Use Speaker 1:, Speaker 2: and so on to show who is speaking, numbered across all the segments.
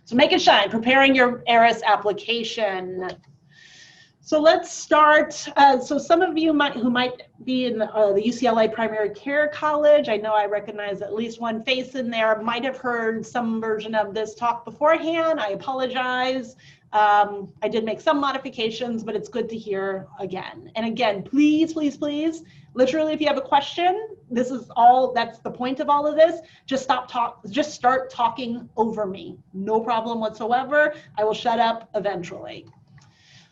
Speaker 1: So make it shine, preparing your ERAS application. So let's start. So some of you who might be in the UCLA Primary Care College, I know I recognize at least one face in there, might have heard some version of this talk beforehand. I apologize. I did make some modifications, but it's good to hear again. And again, please, please, please, literally, if you have a question, this is all, that's the point of all of this. Just start talking over me. No problem whatsoever. I will shut up eventually.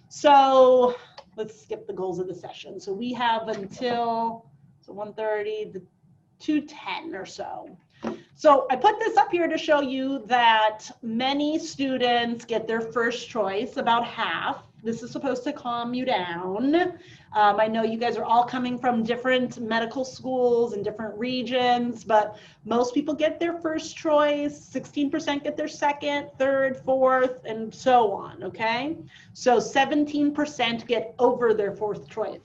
Speaker 1: So let's skip the goals of the session. So we have until 1:30 to 2:10 or so. So I put this up here to show you that many students get their first choice, about half. This is supposed to calm you down. I know you guys are all coming from different medical schools and different regions, but most people get their first choice, 16% get their second, third, fourth, and so on, okay? So 17% get over their fourth choice.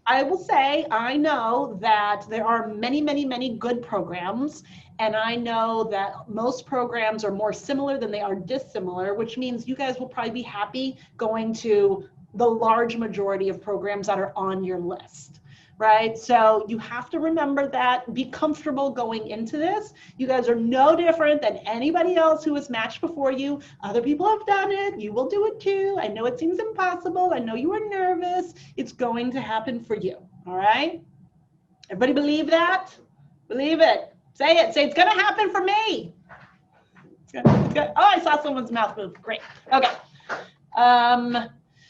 Speaker 1: I will say, I know that there are many, many, many good programs, and I know that most programs are more similar than they are dissimilar, which means you guys will probably be happy going to the large majority of programs that are on your list, right? So you have to remember that, be comfortable going into this. You guys are no different than anybody else who was matched before you. Other people have done it, you will do it too. I know it seems impossible, I know you are nervous. It's going to happen for you, all right? Everybody believe that? Believe it. Say it, say it's gonna happen for me. It's gonna, oh, I saw someone's mouth move, great, okay.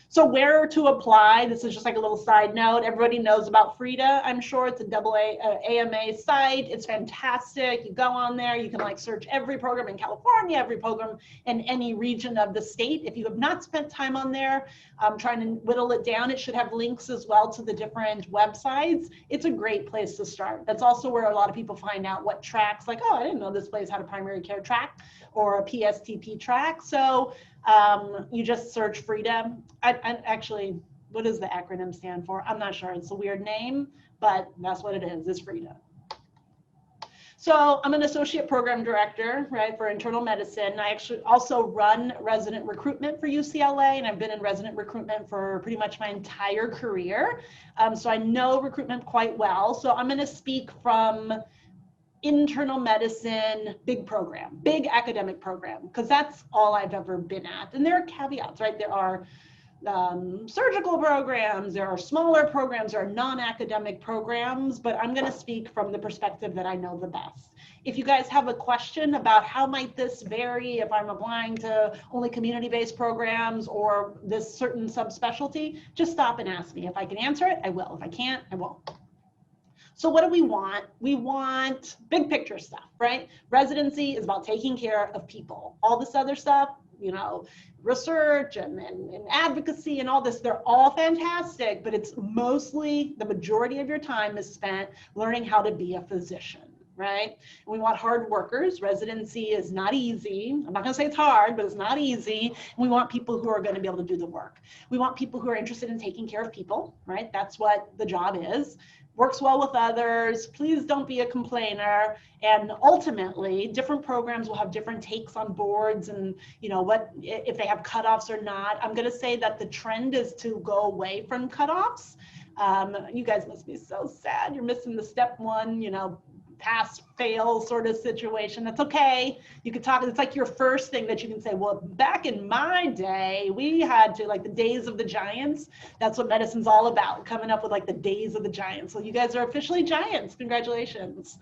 Speaker 1: So where to apply, this is just like a little side note. Everybody knows about Frida, I'm sure. It's a AMA site. It's fantastic. You go on there, you can like search every program in California, every program in any region of the state. If you have not spent time on there, I'm trying to whittle it down. It should have links as well to the different websites. It's a great place to start. That's also where a lot of people find out what tracks, like, oh, I didn't know this place had a primary care track or a PSTP track. So you just search Frida. I actually, what does the acronym stand for? I'm not sure. It's a weird name, but that's what it is. It's Frida. So I'm an associate program director, right, for internal medicine. I actually also run resident recruitment for UCLA, and I've been in resident recruitment for pretty much my entire career. So I know recruitment quite well. So I'm going to speak from internal medicine, big program, big academic program, because that's all I've ever been at. And there are caveats, right? There are surgical programs, there are smaller programs, there are non-academic programs, but I'm going to speak from the perspective that I know the best. If you guys have a question about how might this vary if I'm applying to only community-based programs or this certain subspecialty, just stop and ask me. If I can answer it, I will. If I can't, I won't. So what do we want? We want big picture stuff, right? Residency is about taking care of people. All this other stuff, you know, research and advocacy and all this, they're all fantastic, but it's mostly, the majority of your time is spent learning how to be a physician, right? And we want hard workers. Residency is not easy. I'm not gonna say it's hard, but it's not easy. And we want people who are gonna be able to do the work. We want people who are interested in taking care of people, right? That's what the job is. Works well with others. Please don't be a complainer. And ultimately, different programs will have different takes on boards and, you know, what if they have cutoffs or not. I'm going to say that the trend is to go away from cutoffs. You guys must be so sad. You're missing the step one, you know, pass fail sort of situation. That's okay. You could talk, it's like your first thing that you can say, well, back in my day, we had to, like the days of the giants. That's what medicine's all about, coming up with like the days of the giants. So you guys are officially giants. Congratulations.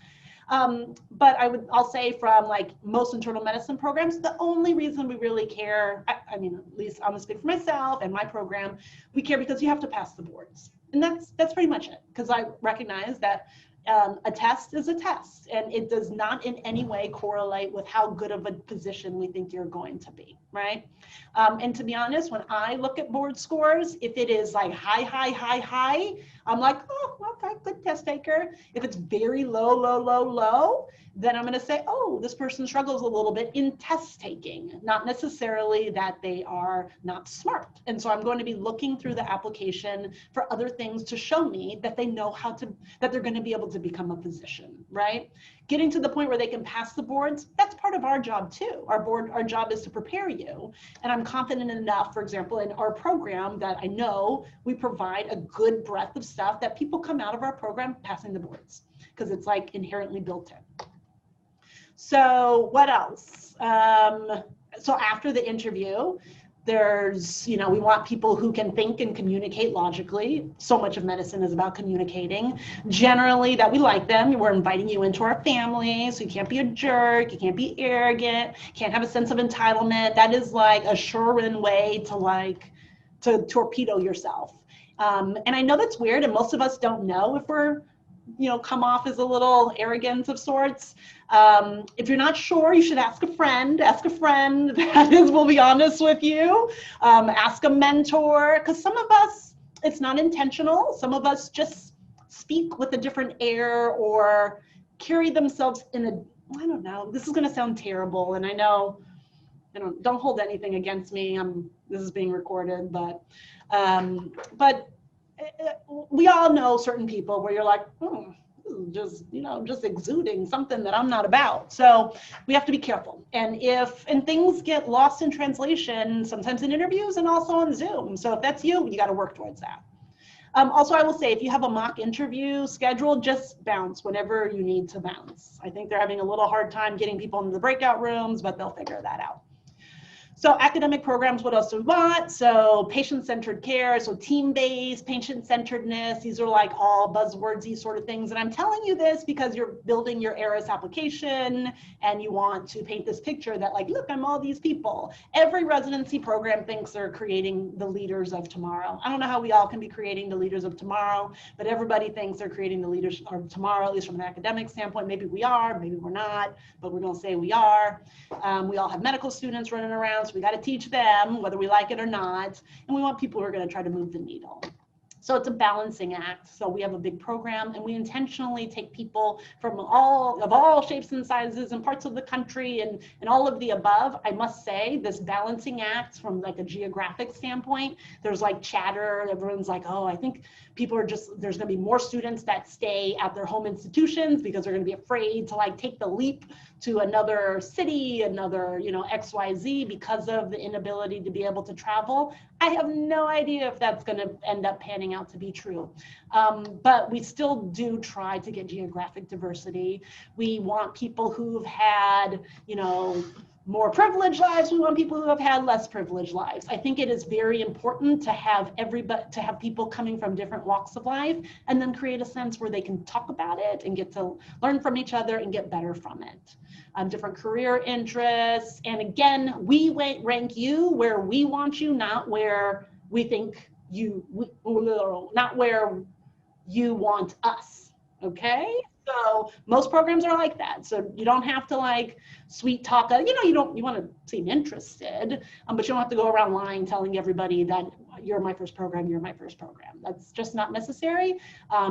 Speaker 1: But I'll say from like most internal medicine programs, the only reason we really care, I mean, at least I'm gonna speak for myself and my program, we care because you have to pass the boards. And that's pretty much it. Because I recognize that a test is a test, and it does not in any way correlate with how good of a position we think you're going to be, right? And to be honest, when I look at board scores, if it is like high, I'm like, oh, okay, good test taker. If it's very low, then I'm going to say, oh, this person struggles a little bit in test taking, not necessarily that they are not smart. And so I'm going to be looking through the application for other things to show me that they know how to, that they're going to be able to become a physician, right? Getting to the point where they can pass the boards, that's part of our job too. Our job is to prepare you. And I'm confident enough, for example, in our program that I know we provide a good breadth of stuff that people come out of our program passing the boards, because it's like inherently built in. So what else? So after the interview, there's, you know, we want people who can think and communicate logically. So much of medicine is about communicating. Generally, that we like them. We're inviting you into our family, so you can't be a jerk, you can't be arrogant, can't have a sense of entitlement. That is like a sure-win way to torpedo yourself. And I know that's weird, and most of us don't know if we're, you know, come off as a little arrogant of sorts. If you're not sure, you should ask a friend. Ask a friend that will be honest with you. Ask a mentor, because some of us, it's not intentional. Some of us just speak with a different air or carry themselves in a, I don't know, this is going to sound terrible. And I know, don't hold anything against me. This is being recorded, but we all know certain people where you're like, just, you know, just exuding something that I'm not about. So we have to be careful. And things get lost in translation, sometimes in interviews and also on Zoom. So if that's you, you got to work towards that. Also, I will say, if you have a mock interview scheduled, just bounce whenever you need to bounce. I think they're having a little hard time getting people into the breakout rooms, but they'll figure that out. So academic programs, what else do we want? So patient-centered care, so team-based, patient-centeredness, these are like all buzzwordsy sort of things. And I'm telling you this because you're building your ERAS application and you want to paint this picture that like, look, I'm all these people. Every residency program thinks they're creating the leaders of tomorrow. I don't know how we all can be creating the leaders of tomorrow, but everybody thinks they're creating the leaders of tomorrow, at least from an academic standpoint. Maybe we are, maybe we're not, but we're gonna say we are. We all have medical students running around, so we got to teach them whether we like it or not, and we want people who are going to try to move the needle. So it's a balancing act. So we have a big program, and we intentionally take people from all shapes and sizes and parts of the country and all of the above. I must say, this balancing act from like a geographic standpoint, there's like chatter. Everyone's like, oh, I think people are just, there's going to be more students that stay at their home institutions because they're going to be afraid to like take the leap to another city, another, you know, XYZ because of the inability to be able to travel. I have no idea if that's going to end up panning out to be true. But we still do try to get geographic diversity. We want people who've had, you know, more privileged lives. We want people who have had less privileged lives. I think it is very important to have people coming from different walks of life and then create a sense where they can talk about it and get to learn from each other and get better from it. Different career interests. And again, we rank you where we want you, not where we think not where you want us, okay? So most programs are like that. So you don't have to like sweet talk, you know, you want to seem interested, but you don't have to go around lying, telling everybody that you're my first program, you're my first program. That's just not necessary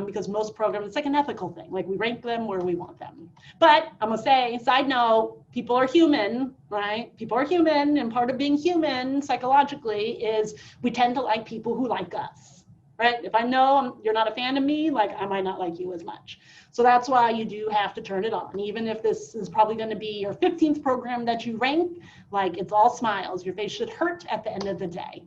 Speaker 1: because most programs, it's like an ethical thing. Like we rank them where we want them. But I'm gonna say, side note, people are human, right? People are human, and part of being human psychologically is we tend to like people who like us, right? If I know you're not a fan of me, like I might not like you as much. So that's why you do have to turn it on. Even if this is probably going to be your 15th program that you rank, like it's all smiles. Your face should hurt at the end of the day.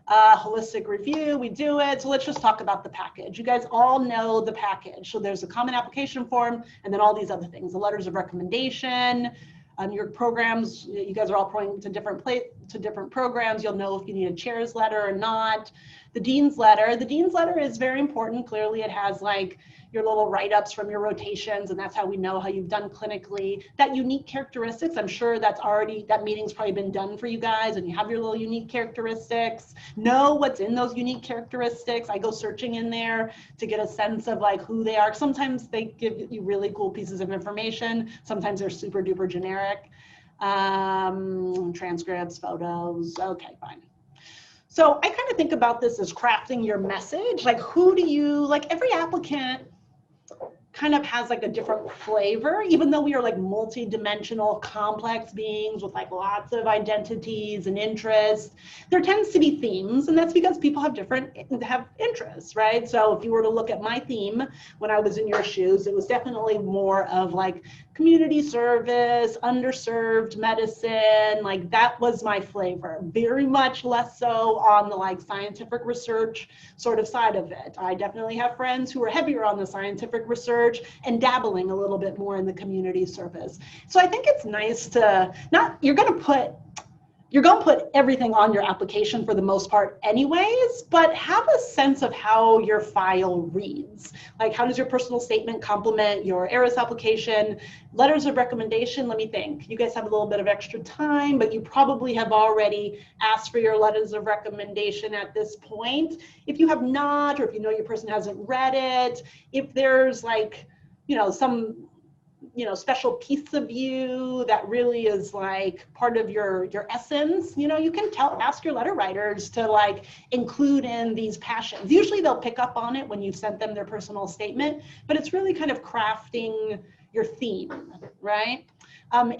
Speaker 1: Holistic review, we do it. So let's just talk about the package. You guys all know the package. So there's a common application form and then all these other things, the letters of recommendation. Your programs, you guys are all pointing to different programs. You'll know if you need a chair's letter or not. The dean's letter. The dean's letter is very important. Clearly it has like your little write-ups from your rotations, and that's how we know how you've done clinically. That unique characteristics, I'm sure that meeting's probably been done for you guys, and you have your little unique characteristics. Know what's in those unique characteristics. I go searching in there to get a sense of like who they are. Sometimes they give you really cool pieces of information. Sometimes they're super duper generic. Transcripts, photos, okay, fine. So I kind of think about this as crafting your message. Like who do you, like every applicant, kind of has like a different flavor, even though we are like multi-dimensional, complex beings with like lots of identities and interests. There tends to be themes, and that's because people have interests, right? So if you were to look at my theme when I was in your shoes, it was definitely more of like community service, underserved medicine, like that was my flavor. Very much less so on the like scientific research sort of side of it. I definitely have friends who are heavier on the scientific research and dabbling a little bit more in the community service. So I think it's nice to you're going to put everything on your application for the most part anyways, but have a sense of how your file reads. Like, how does your personal statement complement your ERAS application? Letters of recommendation, let me think. You guys have a little bit of extra time, but you probably have already asked for your letters of recommendation at this point. If you have not, or if you know your person hasn't read it, if there's like, some special piece of you that really is like part of your essence, you can ask your letter writers to like include in these passions. Usually they'll pick up on it when you've sent them their personal statement, but it's really kind of crafting your theme, right?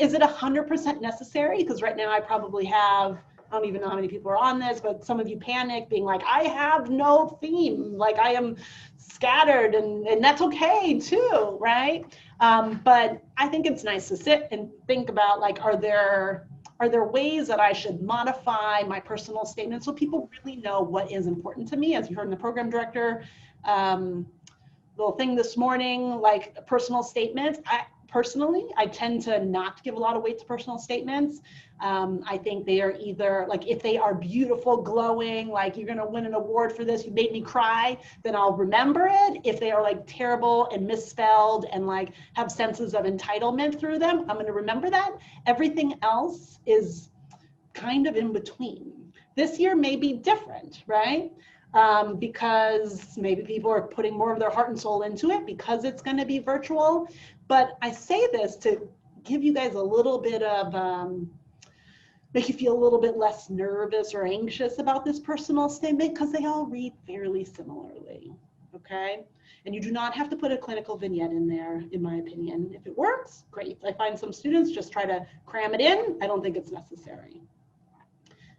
Speaker 1: Is it 100% necessary? Because right now I probably have, I don't even know how many people are on this, but some of you panic being like, I have no theme, like I am scattered, and that's okay too, right? But I think it's nice to sit and think about like, are there ways that I should modify my personal statement so people really know what is important to me? As you heard in the program director little thing this morning, like personal statements. I tend to not give a lot of weight to personal statements. I think they are either like, if they are beautiful, glowing, like you're gonna win an award for this, you made me cry, then I'll remember it. If they are like terrible and misspelled and like have senses of entitlement through them, I'm gonna remember that. Everything else is kind of in between. This year may be different, right? Because maybe people are putting more of their heart and soul into it because it's going to be virtual. But I say this to give you guys a little bit of, make you feel a little bit less nervous or anxious about this personal statement, because they all read fairly similarly, okay? And you do not have to put a clinical vignette in there, in my opinion. If it works, great. I find some students just try to cram it in. I don't think it's necessary.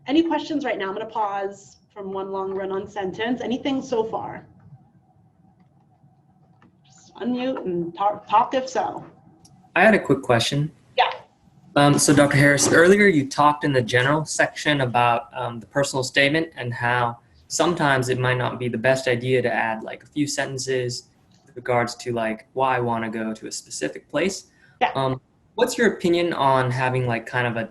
Speaker 1: Any questions right now? I'm going to pause from one long run-on sentence. Anything so far? Just unmute and talk if so.
Speaker 2: I had a quick question.
Speaker 1: Yeah.
Speaker 2: So Dr. Harris, earlier you talked in the general section about the personal statement and how sometimes it might not be the best idea to add like a few sentences with regards to like why I want to go to a specific place.
Speaker 1: Yeah.
Speaker 2: What's your opinion on having like kind of a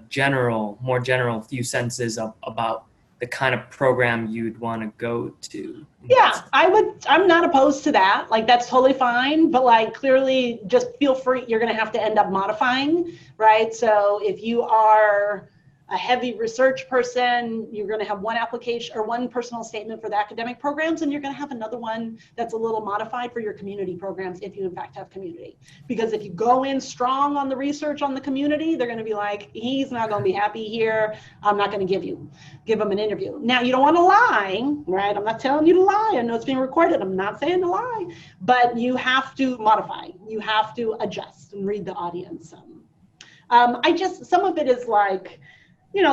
Speaker 2: more general few sentences about the kind of program you'd want to go to?
Speaker 1: Yeah, I'm not opposed to that. Like, that's totally fine, but like clearly just feel free, you're going to have to end up modifying, right? So if you are a heavy research person, you're going to have one application or one personal statement for the academic programs, and you're going to have another one that's a little modified for your community programs, if you in fact have community. Because if you go in strong on the research on the community, they're going to be like, he's not going to be happy here. I'm not going to give him an interview. Now, you don't want to lie, right? I'm not telling you to lie. I know it's being recorded. I'm not saying to lie, but you have to modify. You have to adjust and read the audience. Some of it is like,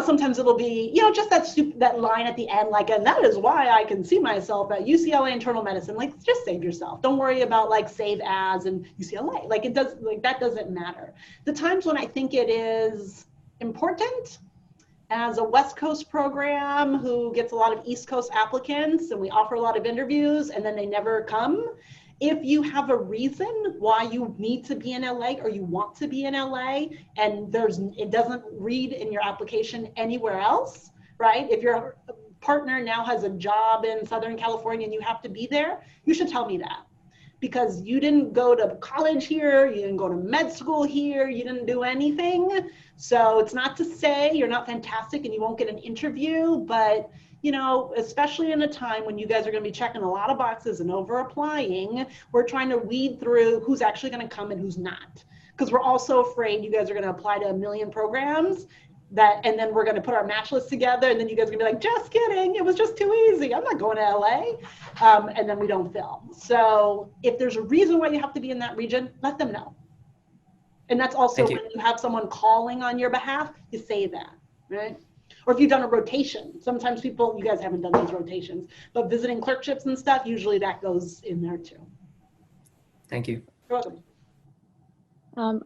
Speaker 1: sometimes it'll be, just that line at the end, like, and that is why I can see myself at UCLA internal medicine. Like, just save yourself. Don't worry about like save as and UCLA. Like, that doesn't matter. The times when I think it is important, as a West Coast program who gets a lot of East Coast applicants, and we offer a lot of interviews and then they never come, if you have a reason why you need to be in LA or you want to be in LA and it doesn't read in your application anywhere else, right? If your partner now has a job in Southern California and you have to be there, you should tell me that. Because you didn't go to college here, you didn't go to med school here, you didn't do anything. So it's not to say you're not fantastic and you won't get an interview, but especially in a time when you guys are going to be checking a lot of boxes and over applying, we're trying to weed through who's actually going to come and who's not. Because we're also afraid you guys are going to apply to a million programs that, and then we're going to put our match list together, and then you guys are going to be like, just kidding, it was just too easy, I'm not going to LA, and then we don't fill. So if there's a reason why you have to be in that region, let them know. And that's also
Speaker 2: Thank you.
Speaker 1: when you have someone calling on your behalf, you say that, right? Or if you've done a rotation, sometimes people, you guys haven't done these rotations, but visiting clerkships and stuff, usually that goes in there too.
Speaker 2: Thank you.
Speaker 1: You're welcome.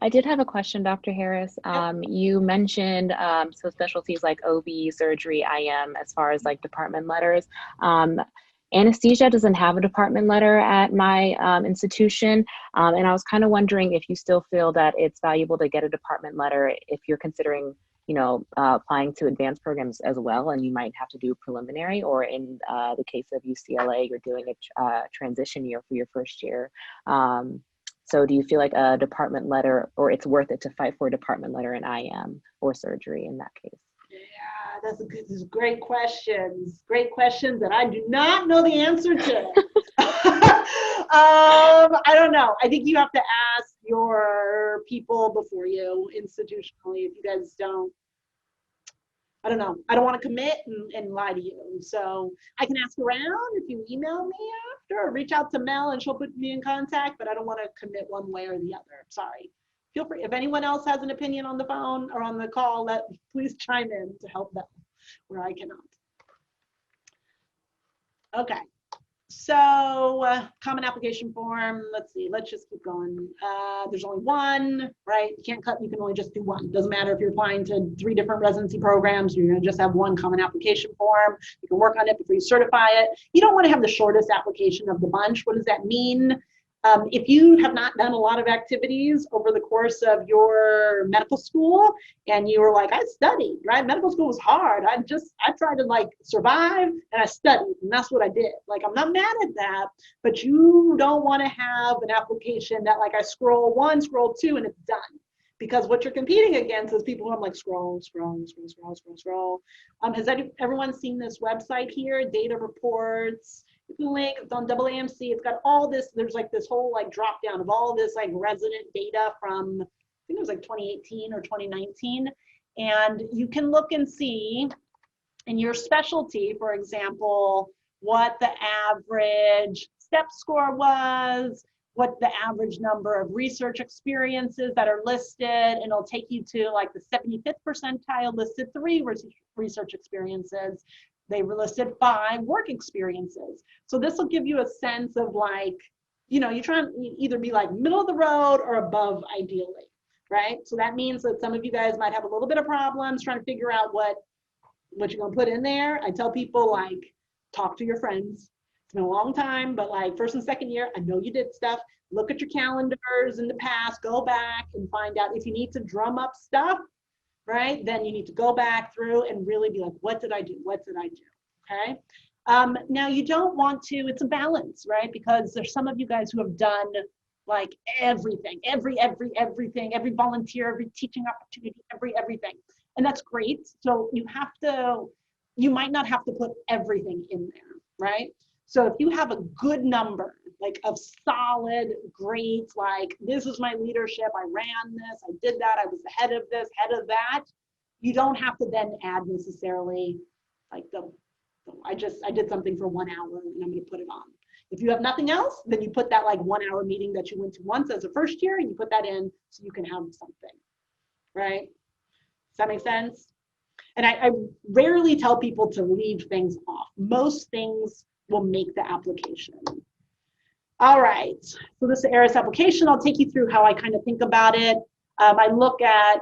Speaker 3: I did have a question, Dr. Harris. You mentioned so specialties like OB, surgery, IM, as far as like department letters. Anesthesia doesn't have a department letter at my institution, and I was kind of wondering if you still feel that it's valuable to get a department letter if you're considering, you know, applying to advanced programs as well, and you might have to do preliminary, or in the case of UCLA, you're doing a transition year for your first year. So do you feel like a department letter, or it's worth it to fight for a department letter in IM or surgery in that case?
Speaker 1: Yeah, these great questions. Great questions that I do not know the answer to. I don't know. I think you have to ask your people before you institutionally. If you guys don't, I don't know. I don't want to commit and lie to you. So I can ask around if you email me after, or reach out to Mel and she'll put me in contact, but I don't want to commit one way or the other. Sorry. Feel free. If anyone else has an opinion on the phone or on the call, please chime in to help them where I cannot. Okay. So common application form, let's see, let's just keep going. There's only one, right? You can't cut, you can only just do one. Doesn't matter if you're applying to 3 different residency programs, you're gonna just have one common application form. You can work on it before you certify it. You don't wanna have the shortest application of the bunch. What does that mean? If you have not done a lot of activities over the course of your medical school and you were like, I studied, right? Medical school was hard. I tried to like survive and I studied, and that's what I did. Like, I'm not mad at that, but you don't want to have an application that like I scroll 1, scroll 2, and it's done. Because what you're competing against is people who are like scroll. Has everyone seen this website here? Data reports. Link, it's on AAMC. It's got all this, there's like this whole like drop down of all this like resident data from, I think it was like 2018 or 2019. And you can look and see in your specialty, for example, what the average step score was, what the average number of research experiences that are listed, and it'll take you to like the 75th percentile listed 3 research experiences. They listed 5 work experiences. So this will give you a sense of like, you know, you try and either be like middle of the road or above ideally, right? So that means that some of you guys might have a little bit of problems trying to figure out what you're gonna put in there. I tell people like, talk to your friends. It's been a long time, but like first and second year, I know you did stuff. Look at your calendars in the past, go back and find out if you need to drum up stuff, right? Then you need to go back through and really be like, what did I do? What did I do? Okay. Now you don't want to, it's a balance, right? Because there's some of you guys who have done like everything, everything, every volunteer, every teaching opportunity, everything. And that's great. So you might not have to put everything in there, right? So if you have a good number, like of solid, great, like this is my leadership, I ran this, I did that, I was the head of this, head of that, you don't have to then add necessarily like I did something for 1 hour and I'm gonna put it on. If you have nothing else, then you put that like 1 hour meeting that you went to once as a first year and you put that in so you can have something, right? Does that make sense? And I rarely tell people to leave things off. Most things will make the application. All right, so this is the ERAS application. I'll take you through how I kind of think about it. I look at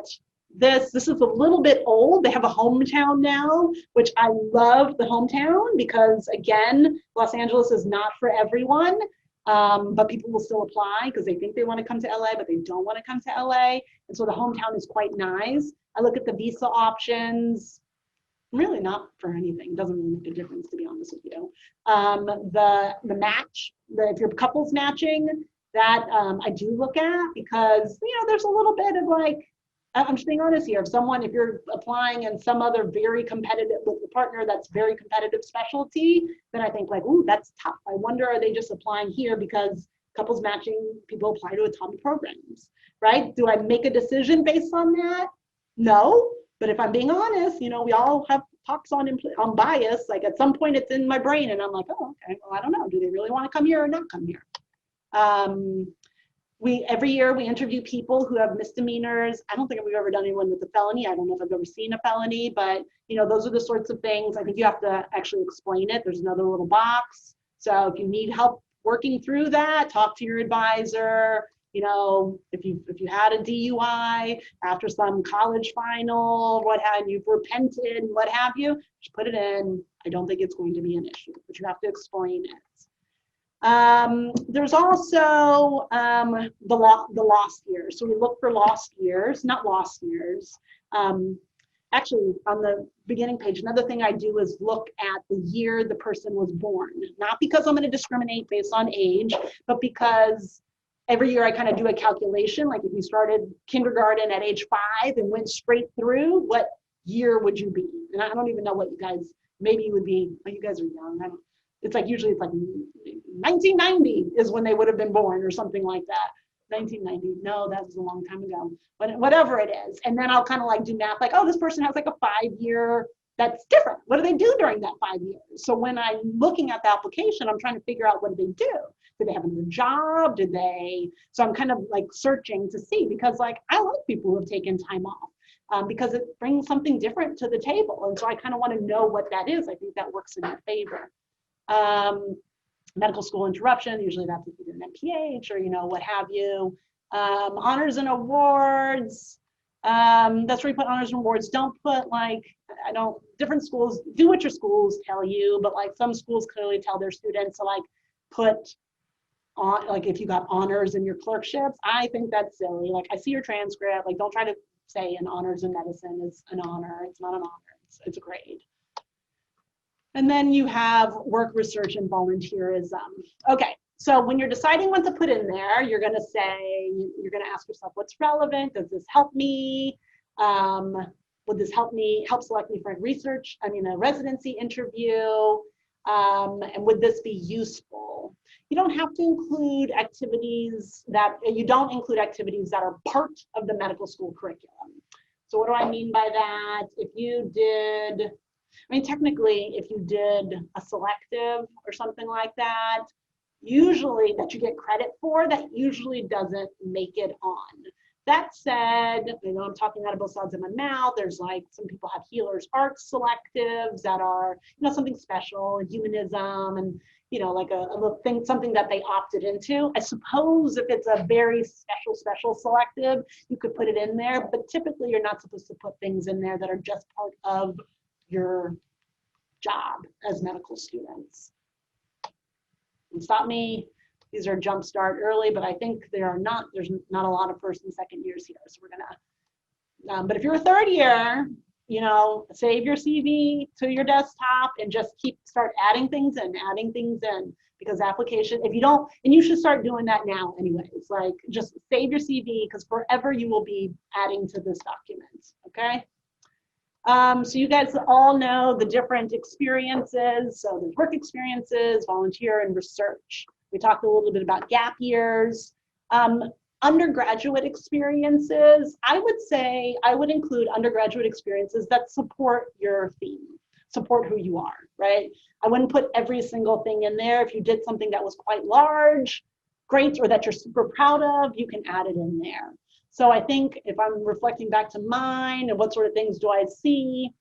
Speaker 1: this is a little bit old. They have a hometown now, which I love the hometown because again, Los Angeles is not for everyone, but people will still apply because they think they want to come to LA, but they don't want to come to LA. And so the hometown is quite nice. I look at the visa options. Really not for anything. It doesn't really make a difference, to be honest with you. The match, if you're couples matching, that I do look at because, you know, there's a little bit of like, I'm just being honest here. If you're applying in some other very competitive, with a partner that's very competitive specialty, then I think like, ooh, that's tough. I wonder, are they just applying here because couples matching people apply to a ton of programs, right? Do I make a decision based on that? No. But if I'm being honest, you know, we all have talks on bias. Like at some point it's in my brain and I'm like, oh, okay, well, I don't know. Do they really want to come here or not come here? Every year we interview people who have misdemeanors. I don't think we've ever done anyone with a felony. I don't know if I've ever seen a felony, but you know, those are the sorts of things. I think you have to actually explain it. There's another little box. So if you need help working through that, talk to your advisor. You know, if you had a DUI after some college final, and you've repented, what have you, just put it in. I don't think it's going to be an issue, but you have to explain it. There's also the lost years. So we look for lost years, not lost years. Actually, on the beginning page, another thing I do is look at the year the person was born. Not because I'm going to discriminate based on age, but because every year I kind of do a calculation. Like if you started kindergarten at age 5 and went straight through, what year would you be? And I don't even know what you guys, maybe you would be, oh, you guys are young. It's like usually it's like 1990 is when they would have been born or something like that. 1990, no, that was a long time ago, but whatever it is. And then I'll kind of like do math, like, oh, this person has like a 5-year, that's different. What do they do during that 5 years? So when I'm looking at the application, I'm trying to figure out what did they do? Did they have another job? So I'm kind of like searching to see, because like, I like people who have taken time off because it brings something different to the table. And so I kind of want to know what that is. I think that works in your favor. Medical school interruption, usually that's if you did an MPH or, you know, what have you. Honors and awards, that's where you put honors and awards. Don't put like, different schools, do what your schools tell you, but like some schools clearly tell their students to like put on, like if you got honors in your clerkships, I think that's silly. Like I see your transcript, like don't try to say an honors in medicine is an honor. It's not an honor, it's a grade. And then you have work, research, and volunteerism. Okay, so when you're deciding what to put in there, you're gonna ask yourself, what's relevant? Does this help me? Would this help select me for a residency interview? And would this be useful? You don't have to include activities that are part of the medical school curriculum. So what do I mean by that? Technically, if you did a selective or something like that, usually that you get credit for, that usually doesn't make it on. That said, I'm talking out of both sides of my mouth. There's like some people have healers arts selectives that are, something special, humanism, and like a little thing, something that they opted into. I suppose if it's a very special selective, you could put it in there, but typically you're not supposed to put things in there that are just part of your job as medical students. And stop me, these are jumpstart early, but I think there's not a lot of first and second years here. So we're gonna, but if you're a third year, save your CV to your desktop and just start adding things in, because application, if you don't, and you should start doing that now anyways, like just save your CV because forever you will be adding to this document, okay? So you guys all know the different experiences. So there's work experiences, volunteer, and research. We talked a little bit about gap years. Undergraduate experiences, I would say I would include undergraduate experiences that support your theme, support who you are, right? I wouldn't put every single thing in there. If you did something that was quite large, great, or that you're super proud of, you can add it in there. So I think if I'm reflecting back to mine and what sort of things do I see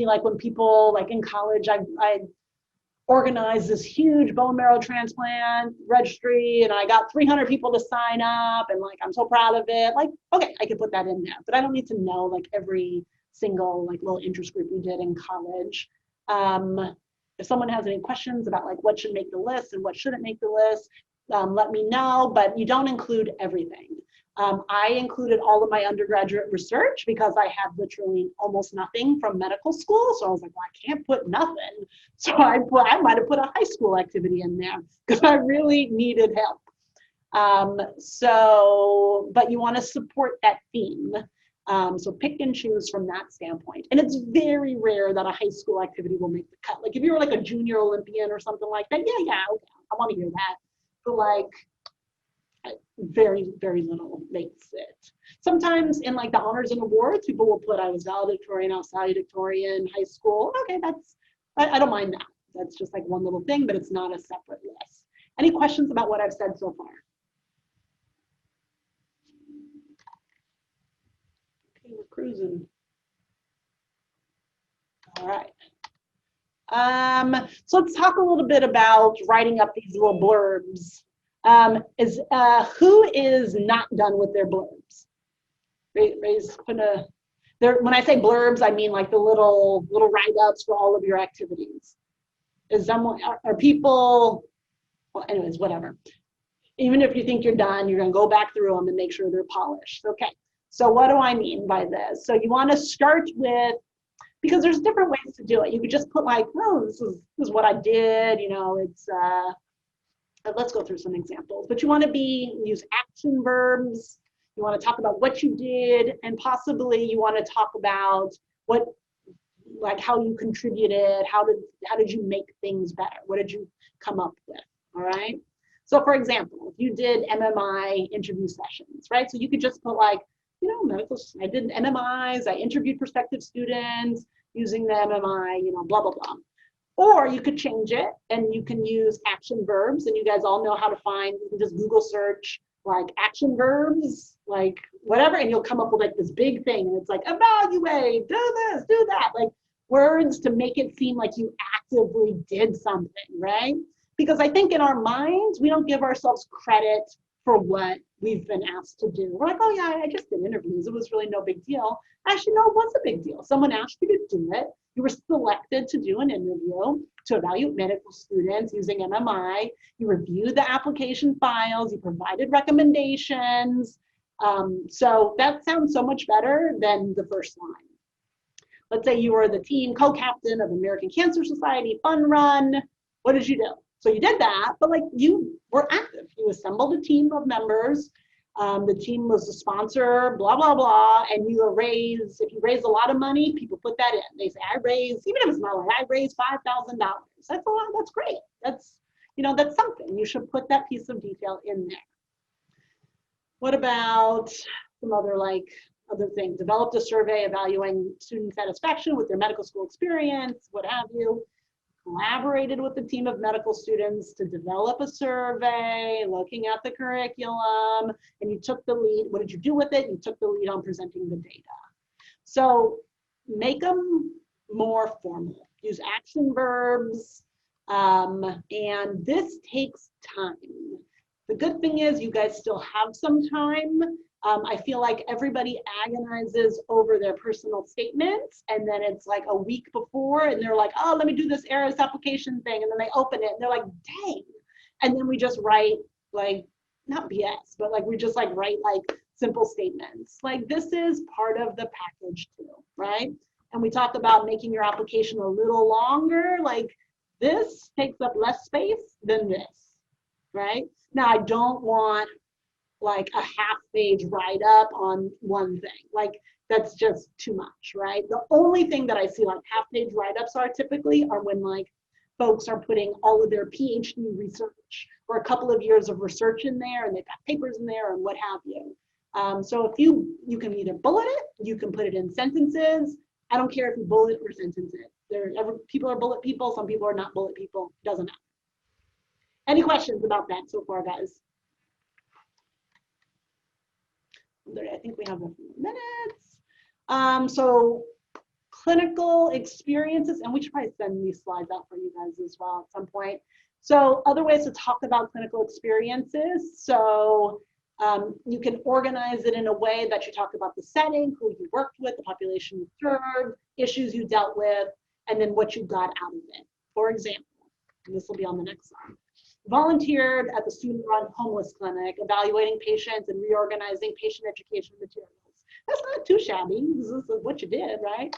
Speaker 1: like when people, like in college, I organized this huge bone marrow transplant registry and I got 300 people to sign up and like, I'm so proud of it. Like, okay, I could put that in there, but I don't need to know like every single like little interest group we did in college. If someone has any questions about like what should make the list and what shouldn't make the list, let me know, but you don't include everything. I included all of my undergraduate research because I had literally almost nothing from medical school. So I was like, well, I can't put nothing. So I might have put a high school activity in there because I really needed help. But you want to support that theme. So pick and choose from that standpoint. And it's very rare that a high school activity will make the cut. Like if you were like a junior Olympian or something like that, yeah, okay, I want to hear that. But like, very, very little makes it. Sometimes in like the honors and awards, people will put I was valedictorian, I was salutatorian, high school. Okay, I don't mind that. That's just like one little thing, but it's not a separate list. Any questions about what I've said so far? Okay, we're cruising. All right. So let's talk a little bit about writing up these little blurbs. Who is not done with their blurbs? When I say blurbs, I mean like the little write-ups for all of your activities. Are people, well, anyways, whatever. Even if you think you're done, you're gonna go back through them and make sure they're polished. Okay, so what do I mean by this? So you wanna start with, because there's different ways to do it. You could just put like, oh, this is what I did, you know, let's go through some examples. But you wanna use action verbs, you wanna talk about what you did, and possibly you wanna talk about how you contributed, how did you make things better? What did you come up with, all right? So for example, if you did MMI interview sessions, right? So you could just put like, you know, I did MMIs, I interviewed prospective students using the MMI, you know, blah, blah, blah. Or you could change it and you can use action verbs, and you guys all know how to find, you can just Google search like action verbs, like whatever, and you'll come up with like this big thing, and it's like evaluate, do this, do that, like words to make it seem like you actively did something, right? Because I think in our minds, we don't give ourselves credit for what we've been asked to do. We're like, oh yeah, I just did interviews. It was really no big deal. Actually, no, it was a big deal. Someone asked you to do it. You were selected to do an interview to evaluate medical students using MMI. You reviewed the application files. You provided recommendations. So that sounds so much better than the first line. Let's say you were the team co-captain of American Cancer Society Fun Run. What did you do? So you did that, but like you were active. You assembled a team of members. The team was the sponsor, blah, blah, blah. And if you raise a lot of money, people put that in. They say, even if it's not like, I raised $5,000. That's a lot, that's great. That's something. You should put that piece of detail in there. What about some other things? Developed a survey evaluating student satisfaction with their medical school experience, what have you. Collaborated with a team of medical students to develop a survey, looking at the curriculum, and you took the lead. What did you do with it? You took the lead on presenting the data. So make them more formal. Use action verbs, and this takes time. The good thing is you guys still have some time. I feel like everybody agonizes over their personal statements, and then it's like a week before and they're like, oh, let me do this ERAS application thing, and then they open it and they're like, dang. And then we just write like, not BS, but like we just like write like simple statements. Like this is part of the package too, right? And we talked about making your application a little longer. Like this takes up less space than this, right? Now I don't want like a half-page write-up on one thing. Like that's just too much, right? The only thing that I see like half-page write-ups are typically are when like folks are putting all of their PhD research or a couple of years of research in there, and they've got papers in there and what have you. So if you can either bullet it, you can put it in sentences. I don't care if you bullet or sentence it. People are bullet people, some people are not bullet people, doesn't matter. Any questions about that so far, guys? I think we have a few minutes. So clinical experiences, and we should probably send these slides out for you guys as well at some point. So other ways to talk about clinical experiences. So you can organize it in a way that you talk about the setting, who you worked with, the population you served, issues you dealt with, and then what you got out of it. For example, and this will be on the next slide. Volunteered at the student-run homeless clinic, evaluating patients and reorganizing patient education materials. That's not too shabby. This is what you did, right?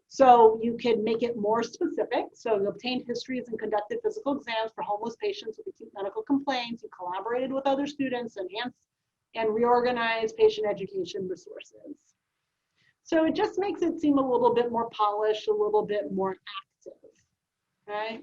Speaker 1: So you can make it more specific. So you obtained histories and conducted physical exams for homeless patients with acute medical complaints. You collaborated with other students, enhanced and reorganized patient education resources. So it just makes it seem a little bit more polished, a little bit more active, right?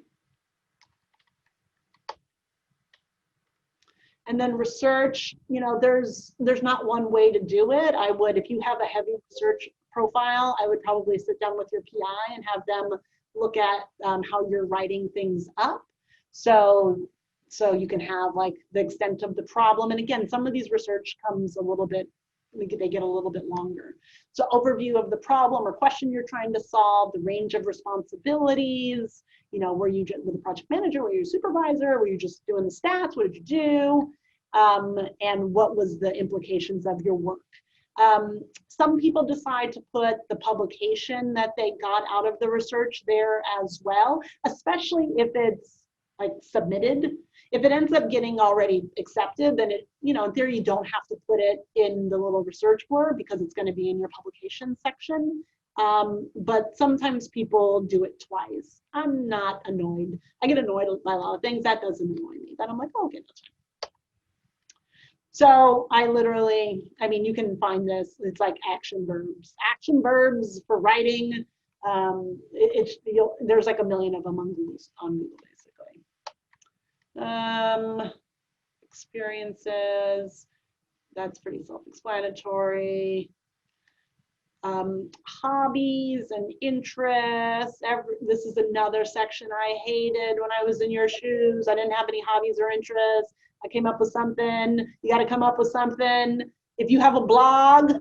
Speaker 1: And then research, there's not one way to do it. I would, if you have a heavy research profile, I would probably sit down with your PI and have them look at how you're writing things up. So you can have like the extent of the problem. And again, some of these research comes a little bit, they get a little bit longer. So overview of the problem or question you're trying to solve, the range of responsibilities, were you just with the project manager, were you a supervisor, were you just doing the stats, what did you do? And what was the implications of your work? Some people decide to put the publication that they got out of the research there as well, especially if it's like submitted. If it ends up getting already accepted, then in theory, you don't have to put it in the little research blurb because it's going to be in your publication section. But sometimes people do it twice. I'm not annoyed. I get annoyed by a lot of things. That doesn't annoy me. Then I'm like, oh, okay, that's fine. So you can find this. It's like action verbs. Action verbs for writing. There's like a million of them on Google basically. Experiences. That's pretty self-explanatory. Hobbies and interests. This is another section I hated when I was in your shoes. I didn't have any hobbies or interests. I came up with something. You got to come up with something. If you have a blog,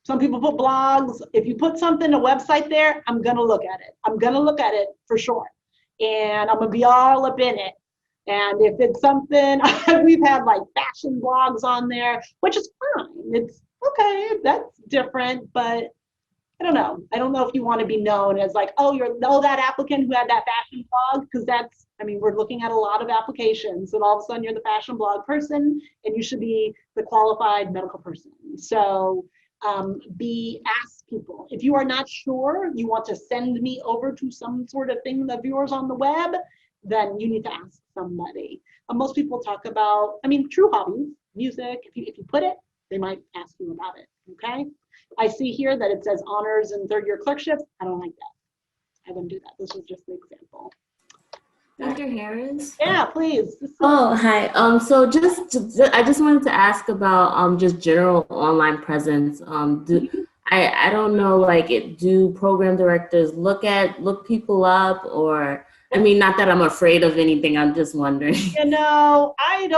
Speaker 1: some people put blogs. If you put something, a website there, I'm going to look at it. I'm going to look at it for sure. And I'm going to be all up in it. And if it's something, we've had like fashion blogs on there, which is fine. It's okay. That's different. But I don't know. I don't know if you want to be known as like, oh, you're that applicant who had that fashion blog, because we're looking at a lot of applications, and all of a sudden you're the fashion blog person, and you should be the qualified medical person. So ask people. If you are not sure, you want to send me over to some sort of thing of yours on the web, then you need to ask somebody. Most people talk about, true hobbies, music. If you put it, they might ask you about it. Okay. I see here that it says honors and third-year clerkships. I don't like that. I wouldn't do that. This was just the example.
Speaker 4: Dr. Harris?
Speaker 1: Yeah, please.
Speaker 4: Oh, hi. So I just wanted to ask about just general online presence. I don't know, do program directors look people up, or not that I'm afraid of anything. I'm just wondering.
Speaker 1: I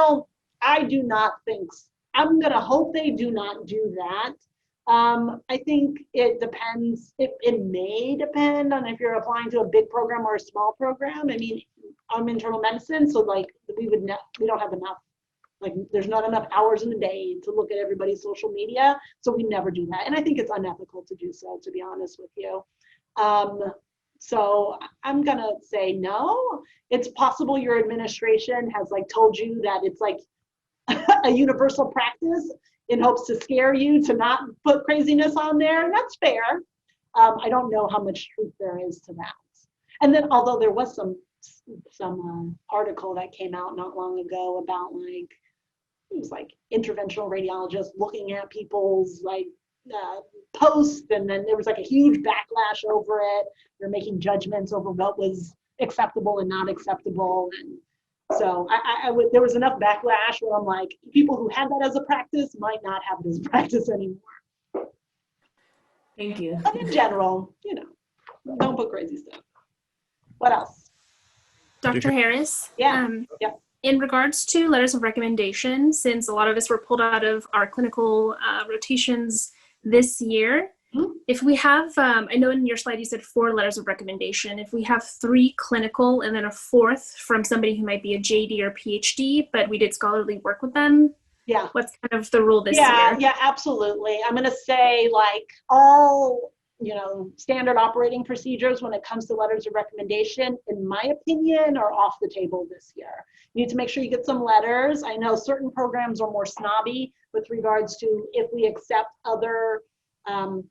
Speaker 1: do not think. I'm gonna hope they do not do that. I think it depends. It may depend on if you're applying to a big program or a small program. I'm internal medicine, so we don't have enough. There's not enough hours in the day to look at everybody's social media, so we never do that. And I think it's unethical to do so, to be honest with you. So I'm gonna say no. It's possible your administration has told you that it's a universal practice in hopes to scare you to not put craziness on there, and that's fair. I don't know how much truth there is to that. And then, although there was some article that came out not long ago about it was interventional radiologists looking at people's posts, and then there was a huge backlash over it. They're making judgments over what was acceptable and not acceptable, and so there was enough backlash where I'm people who had that as a practice might not have it as a practice anymore.
Speaker 4: Thank you.
Speaker 1: But in general, don't put crazy stuff. What else?
Speaker 5: Dr. Harris?
Speaker 1: Yeah.
Speaker 5: In regards to letters of recommendation, since a lot of us were pulled out of our clinical rotations this year, if we have, I know in your slide you said 4 letters of recommendation. If we have 3 clinical and then a 4th from somebody who might be a JD or PhD, but we did scholarly work with them, what's kind of the rule this year?
Speaker 1: Yeah, absolutely. I'm going to say all standard operating procedures when it comes to letters of recommendation, in my opinion, are off the table this year. You need to make sure you get some letters. I know certain programs are more snobby with regards to if we accept other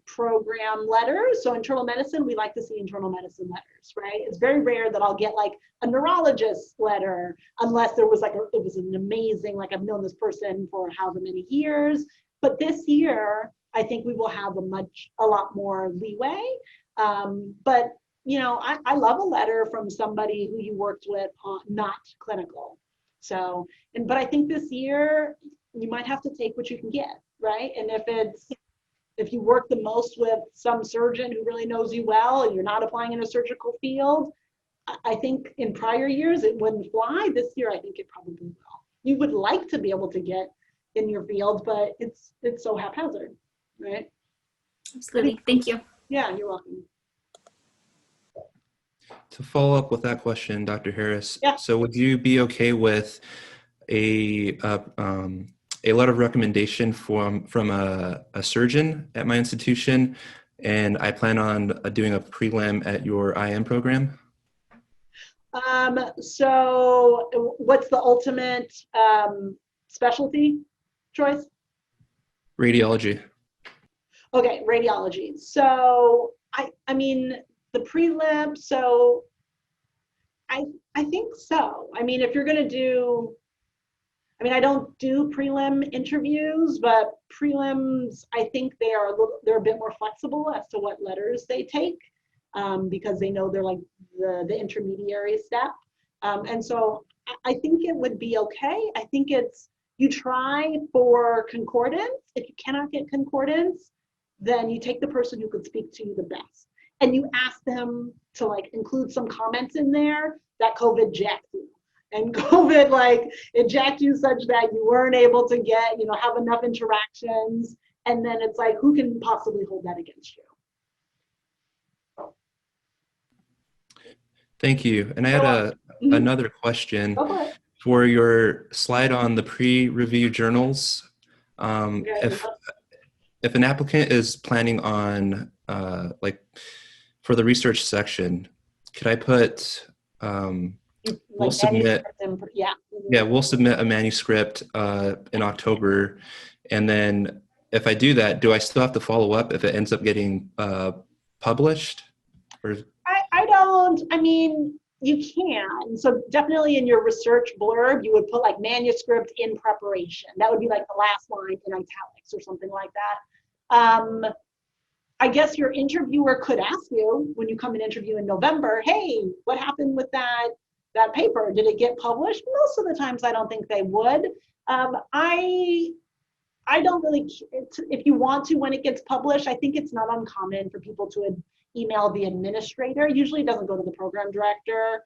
Speaker 1: program letters. So internal medicine, we like to see internal medicine letters, right? It's very rare that I'll get a neurologist letter, unless there was it was an amazing, I've known this person for however many years. But this year, I think we will have a lot more leeway. But I love a letter from somebody who you worked with, not clinical. So, but I think this year you might have to take what you can get, right? And if you work the most with some surgeon who really knows you well and you're not applying in a surgical field, I think in prior years it wouldn't fly. This year, I think it probably will. You would like to be able to get in your field, but it's so haphazard, right?
Speaker 5: Absolutely. Thank you.
Speaker 1: Yeah, you're welcome.
Speaker 6: To follow up with that question, Dr. Harris,
Speaker 1: Yeah.
Speaker 6: so would you be okay with a letter of recommendation from a surgeon at my institution, and I plan on doing a prelim at your IM program?
Speaker 1: So what's the ultimate specialty choice?
Speaker 6: Radiology.
Speaker 1: Okay, radiology. So I mean the prelim. So I think so. I mean, if you're going to do, I mean, I don't do prelim interviews, but prelims, I think they're a bit more flexible as to what letters they take, because they know they're like the intermediary step. And so I think it would be okay. I think you try for concordance. If you cannot get concordance, then you take the person who could speak to you the best. And you ask them to like include some comments in there that COVID jacked you. And COVID, like, it jacked you such that you weren't able to get, have enough interactions. And then it's like, who can possibly hold that against you?
Speaker 6: Thank you. And I had another question.
Speaker 1: Go for it.
Speaker 6: For your slide on the pre-review journals, if an applicant is planning on, like, for the research section, could I put, we'll submit, we'll submit a manuscript in October, and then if I do that, do I still have to follow up if it ends up getting published? Or?
Speaker 1: I don't. I mean, you can. So definitely in your research blurb, you would put like manuscript in preparation. That would be like the last line in italics or something like that. I guess your interviewer could ask you when you come and interview in November, hey, what happened with that paper? Did it get published? Most of the times I don't think they would. I don't really, if you want to, when it gets published, I think it's not uncommon for people to email the administrator. Usually it doesn't go to the program director.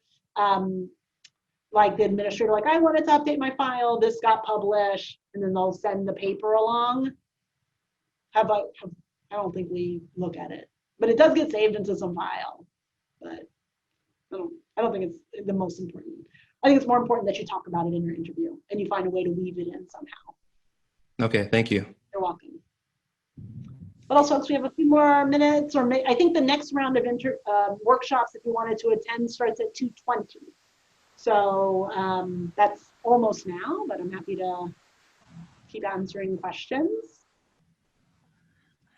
Speaker 1: Like the administrator, like, I wanted to update my file, this got published, and then they'll send the paper along. I don't think we look at it, but it does get saved into some file. But I don't think it's the most important. I think it's more important that you talk about it in your interview and you find a way to weave it in somehow.
Speaker 6: Okay, thank you.
Speaker 1: You're welcome. But also, we have a few more minutes, or I think the next round of workshops, if you wanted to attend, starts at 2:20. So that's almost now, but I'm happy to keep answering questions.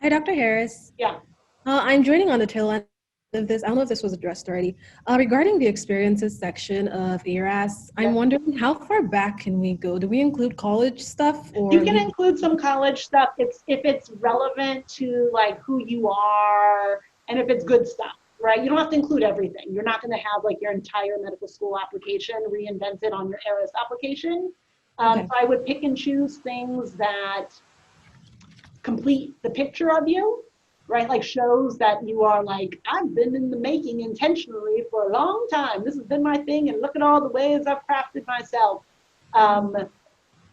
Speaker 7: Hi, Dr. Harris.
Speaker 1: Yeah.
Speaker 7: I'm joining on the tail end of this. I don't know if this was addressed already. Regarding the experiences section of ERAS, I'm wondering how far back can we go? Do we include college stuff? Or
Speaker 1: you can include some college stuff if it's relevant to like who you are and if it's good stuff, right? You don't have to include everything. You're not going to have like your entire medical school application reinvented on your ERAS application.
Speaker 7: Okay.
Speaker 1: So I would pick and choose things that complete the picture of you, right? Like shows that you are like, I've been in the making intentionally for a long time. This has been my thing, and look at all the ways I've crafted myself.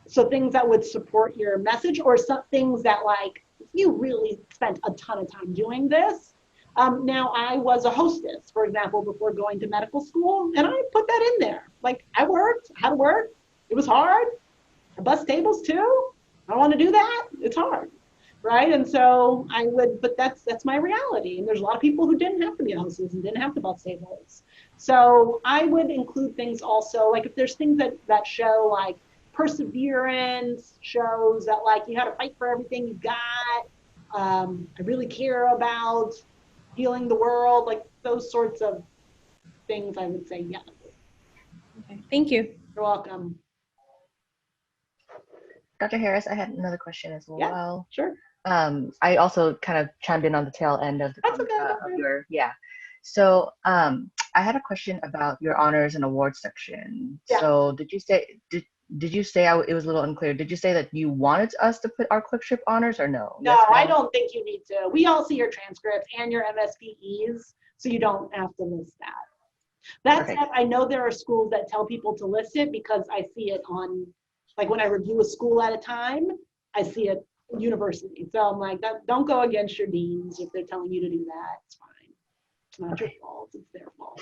Speaker 1: So things that would support your message, or some things that like, you really spent a ton of time doing this. Now I was a hostess, for example, before going to medical school, and I put that in there. Like I had to work, it was hard. I bust tables too. I don't want to do that, it's hard. Right, and so I would, but that's my reality. And there's a lot of people who didn't have to be a hostess and didn't have to bust tables. So I would include things also, like if there's things that show like perseverance, shows that like you had to fight for everything you got. I really care about healing the world, like those sorts of things. I would say yes.
Speaker 7: Okay, thank you.
Speaker 1: You're welcome.
Speaker 8: Dr. Harris, I had another question as well.
Speaker 1: Yeah, sure.
Speaker 8: I also kind of chimed in on the tail end of the
Speaker 1: That's okay.
Speaker 8: of your, yeah. So I had a question about your honors and awards section.
Speaker 1: Yeah.
Speaker 8: So did you say it was a little unclear? Did you say that you wanted us to put our clerkship honors or no?
Speaker 1: No,
Speaker 8: Yes,
Speaker 1: I
Speaker 8: no?
Speaker 1: don't think you need to. We all see your transcripts and your MSPEs, so you don't have to list that. That
Speaker 8: Perfect.
Speaker 1: said, I know there are schools that tell people to list it because I see it on, like when I review a school at a time, I see it university. So I'm like, don't go against your deans if they're telling you to do that. It's fine. It's not your fault. It's their fault.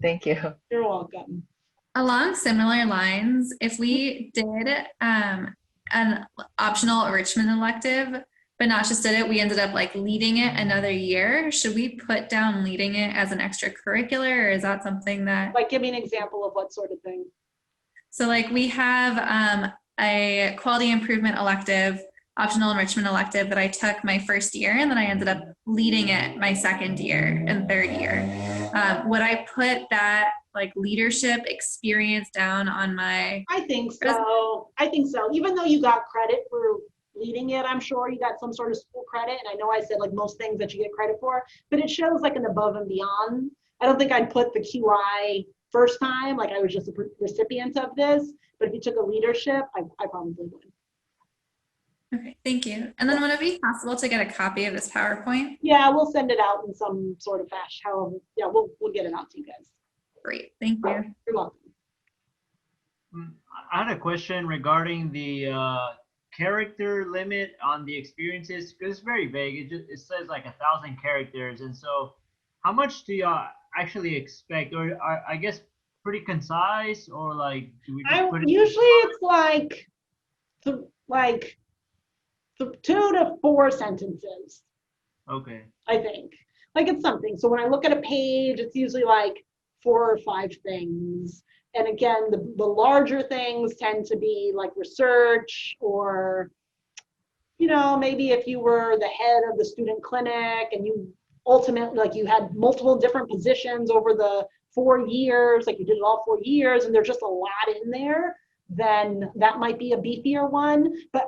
Speaker 8: Thank you.
Speaker 1: You're welcome.
Speaker 9: Along similar lines, if we did an optional enrichment elective, but not just did it, we ended up like leading it another year. Should we put down leading it as an extracurricular, or is that something that?
Speaker 1: Like, give me an example of what sort of thing.
Speaker 9: So like we have a quality improvement elective, optional enrichment elective that I took my first year, and then I ended up leading it my second year and third year. Would I put that like leadership experience down on my?
Speaker 1: I think so. I think so. Even though you got credit for leading it, I'm sure you got some sort of school credit. And I know I said like most things that you get credit for, but it shows like an above and beyond. I don't think I'd put the QI first time, like I was just a recipient of this, but if you took a leadership, I probably would.
Speaker 9: Okay, thank you. And then would it be possible to get a copy of this PowerPoint?
Speaker 1: Yeah, we'll send it out in some sort of fashion. However, yeah, we'll get it out to you guys.
Speaker 9: Great, thank you.
Speaker 1: You're welcome.
Speaker 10: I had a question regarding the character limit on the experiences, because it's very vague. It says like 1,000 characters, and so how much do you actually expect, or are, I guess, pretty concise, or like do we just put it?
Speaker 1: Usually it's like 2 to 4 sentences.
Speaker 10: Okay.
Speaker 1: I think like it's something. So when I look at a page, it's usually like 4 or 5 things. And again, the larger things tend to be like research, or, you know, maybe if you were the head of the student clinic and you ultimately, like you had multiple different positions over the 4 years, like you did it all 4 years, and there's just a lot in there, then that might be a beefier one. But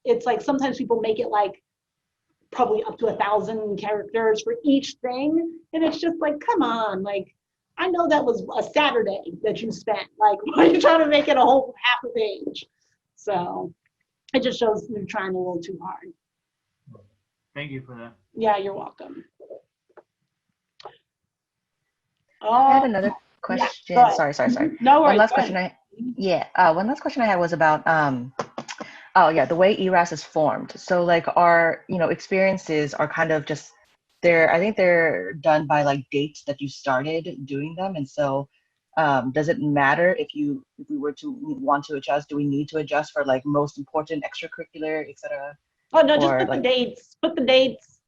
Speaker 1: it's like sometimes people make it like probably up to 1,000 characters for each thing. And it's just like, come on, like, I know that was a Saturday that you spent. Like, why are you trying to make it a whole half a page? So it just shows you're trying a little too hard.
Speaker 10: Thank you for that.
Speaker 1: Yeah, you're welcome.
Speaker 8: I had another question.
Speaker 1: Yeah,
Speaker 8: sorry.
Speaker 1: No worries.
Speaker 8: One last question one last question I had was about the way ERAS is formed. So like our, experiences are kind of just I think they're done by like dates that you started doing them. And so does it matter if we were to want to adjust? Do we need to adjust for like most important extracurricular, etc.?
Speaker 1: Oh no, just put the dates. Put the dates.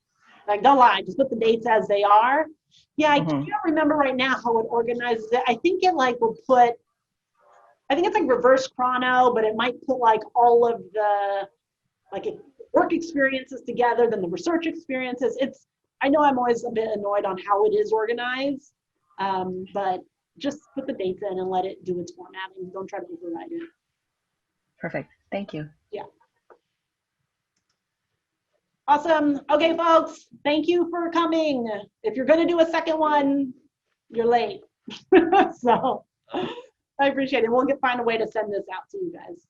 Speaker 1: Like, don't lie. Just put the dates as they are. Yeah, I can't remember right now how it organizes it. I think it like will put. I think it's like reverse chrono, but it might put like all of the like work experiences together, then the research experiences. I know I'm always a bit annoyed on how it is organized, but just put the dates in and let it do its formatting. Don't try to override it.
Speaker 8: Perfect. Thank you.
Speaker 1: Yeah. Awesome. Okay, folks, thank you for coming. If you're going to do a second one, you're late. So I appreciate it. We'll find a way to send this out to you guys.